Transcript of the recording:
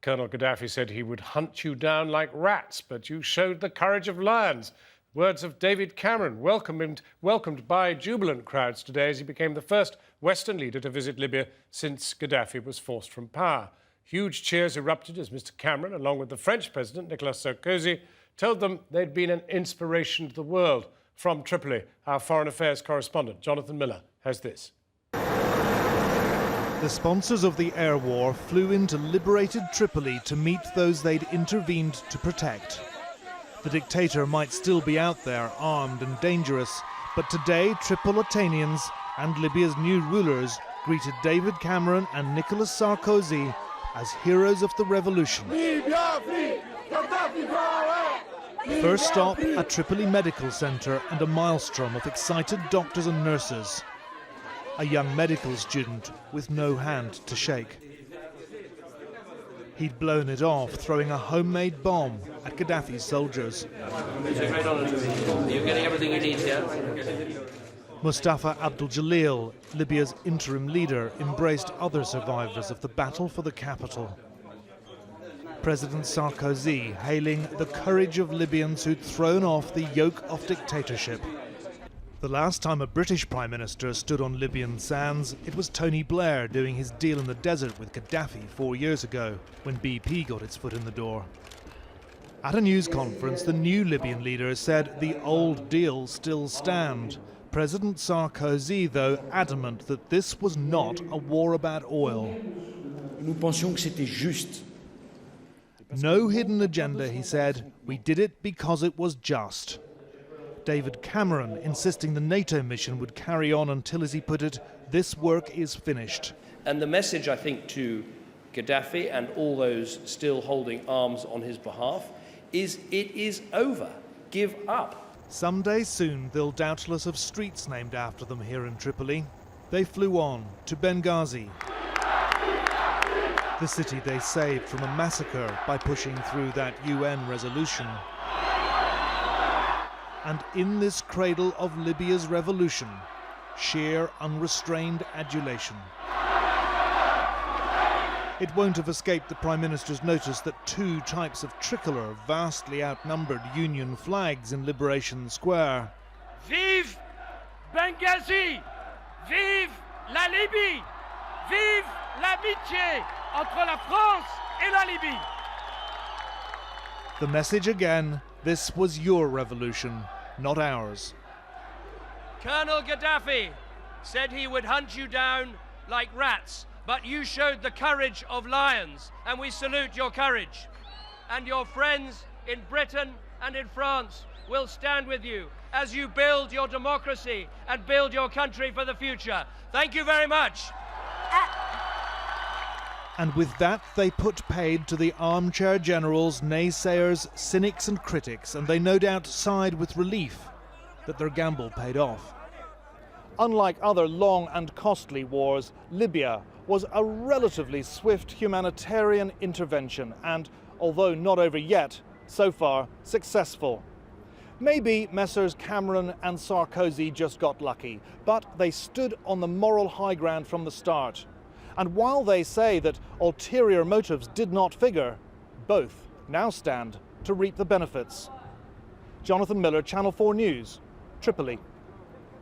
Colonel Gaddafi said he would hunt you down like rats, but you showed the courage of lions. Words of David Cameron, welcomed by jubilant crowds today as he became the first Western leader to visit Libya since Gaddafi was forced from power. Huge cheers erupted as Mr. Cameron, along with the French President, Nicolas Sarkozy, told them they'd been an inspiration to the world. From Tripoli, our Foreign Affairs correspondent, Jonathan Miller, has this. The sponsors of the air war flew into liberated Tripoli to meet those they'd intervened to protect. The dictator might still be out there, armed and dangerous, but today Tripolitanians and Libya's new rulers greeted David Cameron and Nicolas Sarkozy as heroes of the revolution. First stop, a Tripoli medical centre and a maelstrom of excited doctors and nurses. A young medical student with no hand to shake. He'd blown it off, throwing a homemade bomb at Gaddafi's soldiers. It's a great honour to me. You're getting everything you need here. Mustafa Abdul Jalil, Libya's interim leader, embraced other survivors of the battle for the capital. President Sarkozy hailing the courage of Libyans who'd thrown off the yoke of dictatorship. The last time a British Prime Minister stood on Libyan sands, it was Tony Blair doing his deal in the desert with Gaddafi 4 years ago, when BP got its foot in the door. At a news conference, the new Libyan leader said the old deals still stand. President Sarkozy, though, adamant that this was not a war about oil. Nous pensions que c'était juste. No hidden agenda, he said. We did it because it was just. David Cameron insisting the NATO mission would carry on until, as he put it, this work is finished. And the message, I think, to Gaddafi and all those still holding arms on his behalf is it is over. Give up. Someday soon they'll doubtless have streets named after them here in Tripoli. They flew on to Benghazi, the city they saved from a massacre by pushing through that UN resolution. And in this cradle of Libya's revolution, sheer unrestrained adulation. It won't have escaped the Prime Minister's notice that two types of tricolour vastly outnumbered Union flags in Liberation Square. Vive Benghazi! Vive la Libye! Vive l'amitié entre la France et la Libye! The message again, this was your revolution, not ours. Colonel Gaddafi said he would hunt you down like rats, but you showed the courage of lions, and we salute your courage. And your friends in Britain and in France will stand with you as you build your democracy and build your country for the future. Thank you very much. And with that, they put paid to the armchair generals, naysayers, cynics and critics, and they no doubt sighed with relief that their gamble paid off. Unlike other long and costly wars, Libya was a relatively swift humanitarian intervention and, although not over yet, so far successful. Maybe Messrs Cameron and Sarkozy just got lucky, but they stood on the moral high ground from the start. And while they say that ulterior motives did not figure, both now stand to reap the benefits. Jonathan Miller, Channel 4 News, Tripoli.